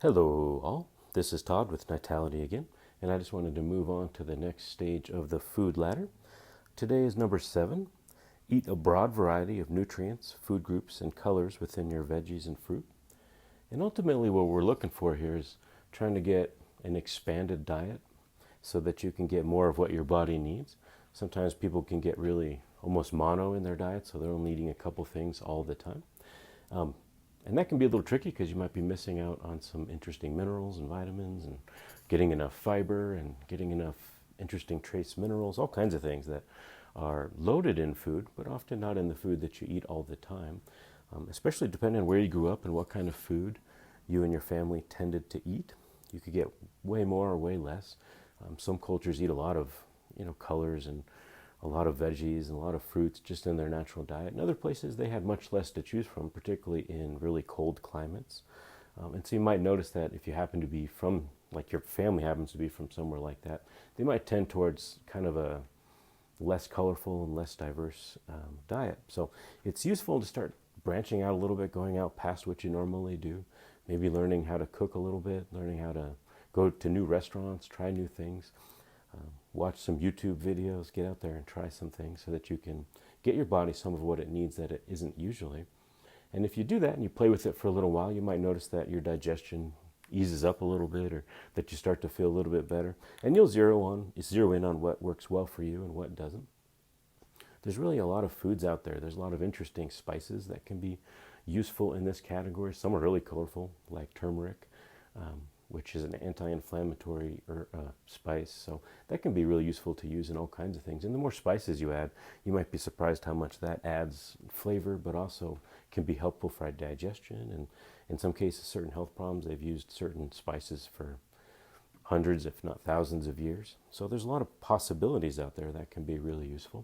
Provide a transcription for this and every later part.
Hello all, this is Todd with Nytality again, and I just wanted to move on to the next stage of the food ladder. Today is number 7. Eat a broad variety of nutrients, food groups, and colors within your veggies and fruit. And ultimately what we're looking for here is trying to get an expanded diet so that you can get more of what your body needs. Sometimes people can get really almost mono in their diet, so they're only eating a couple things all the time. Um, and that can be a little tricky because you might be missing out on some interesting minerals and vitamins and getting enough fiber and getting enough interesting trace minerals, all kinds of things that are loaded in food, but often not in the food that you eat all the time, especially depending on where you grew up and what kind of food you and your family tended to eat. You could get way more or way less. Some cultures eat a lot of, colors and a lot of veggies and a lot of fruits just in their natural diet. In other places, they had much less to choose from, particularly in really cold climates. And so you might notice that if you happen to be from, like your family happens to be from somewhere like that, they might tend towards kind of a less colorful and less diverse diet. So it's useful to start branching out a little bit, going out past what you normally do, maybe learning how to cook a little bit, learning how to go to new restaurants, try new things. Watch some YouTube videos, get out there and try some things so that you can get your body some of what it needs that it isn't usually. And if you do that and you play with it for a little while, you might notice that your digestion eases up a little bit or that you start to feel a little bit better. And you'll zero in on what works well for you and what doesn't. There's really a lot of foods out there. There's a lot of interesting spices that can be useful in this category. Some are really colorful, like turmeric. Which is an anti-inflammatory spice. So that can be really useful to use in all kinds of things. And the more spices you add, you might be surprised how much that adds flavor, but also can be helpful for digestion. And in some cases, certain health problems, they've used certain spices for hundreds, if not thousands of years. So there's a lot of possibilities out there that can be really useful.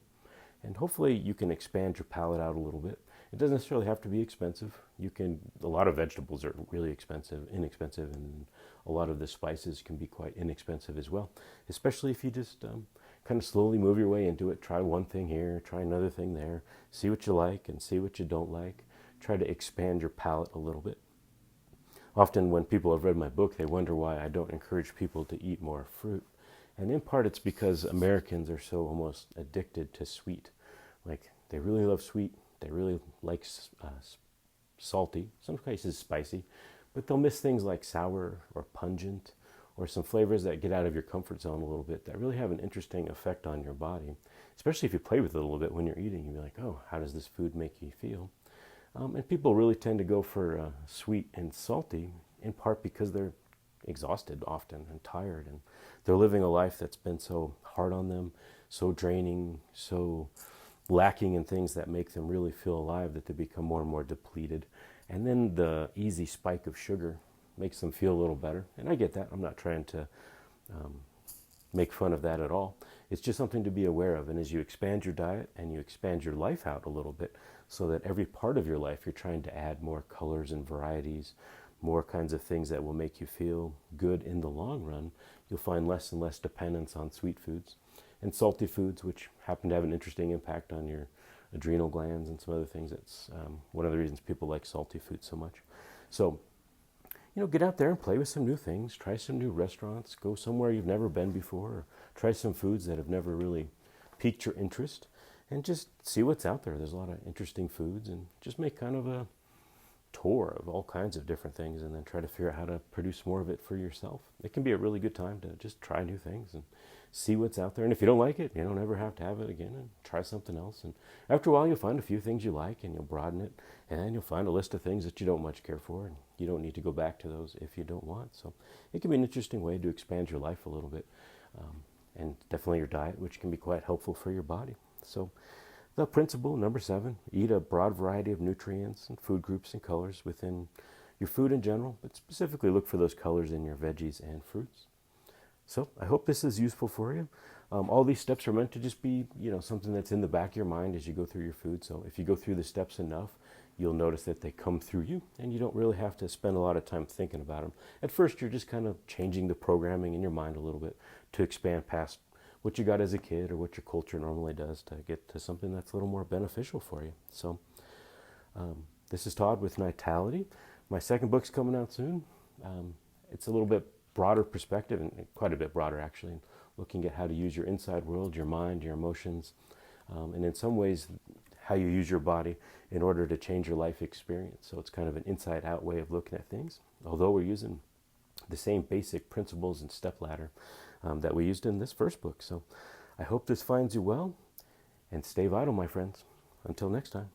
And hopefully you can expand your palate out a little bit. It doesn't necessarily have to be expensive. A lot of vegetables are really inexpensive, and a lot of the spices can be quite inexpensive as well, especially if you just kind of slowly move your way into it. Try one thing here, try another thing there, see what you like and see what you don't like. Try to expand your palate a little bit. Often when people have read my book, they wonder why I don't encourage people to eat more fruit. And in part, it's because Americans are so almost addicted to sweet. Like, they really love sweet. They really like salty, some cases spicy, but they'll miss things like sour or pungent or some flavors that get out of your comfort zone a little bit that really have an interesting effect on your body, especially if you play with it a little bit when you're eating. You'll be like, oh, how does this food make you feel? And people really tend to go for sweet and salty, in part because they're exhausted often and tired, and they're living a life that's been so hard on them, so draining, so lacking in things that make them really feel alive, that they become more and more depleted. And then the easy spike of sugar makes them feel a little better. And I get that. I'm not trying to make fun of that at all. It's just something to be aware of. And as you expand your diet and you expand your life out a little bit, so that every part of your life you're trying to add more colors and varieties, more kinds of things that will make you feel good in the long run, you'll find less and less dependence on sweet foods and salty foods, which happen to have an interesting impact on your adrenal glands and some other things. That's one of the reasons people like salty food so much. So, get out there and play with some new things, try some new restaurants, go somewhere you've never been before, or try some foods that have never really piqued your interest, and just see what's out there. There's a lot of interesting foods, and just make kind of a tour of all kinds of different things, and then try to figure out how to produce more of it for yourself. It can be a really good time to just try new things and see what's out there. And if you don't like it, you don't ever have to have it again, and try something else. And after a while, you'll find a few things you like, and you'll broaden it, and then you'll find a list of things that you don't much care for, and you don't need to go back to those if you don't want. So it can be an interesting way to expand your life a little bit, and definitely your diet, which can be quite helpful for your body. So the principle, number 7, eat a broad variety of nutrients and food groups and colors within your food in general, but specifically look for those colors in your veggies and fruits. So I hope this is useful for you. All these steps are meant to just be, something that's in the back of your mind as you go through your food. So if you go through the steps enough, you'll notice that they come through you, and you don't really have to spend a lot of time thinking about them. At first, you're just kind of changing the programming in your mind a little bit to expand past what you got as a kid or what your culture normally does to get to something that's a little more beneficial for you. So this is Todd with Nytality. My second book's coming out soon. it's a little bit broader perspective, and quite a bit broader actually, looking at how to use your inside world, your mind, your emotions, and in some ways how you use your body in order to change your life experience. So it's kind of an inside out way of looking at things, although we're using the same basic principles and step ladder that we used in this first book. So I hope this finds you well, and stay vital, my friends. Until next time.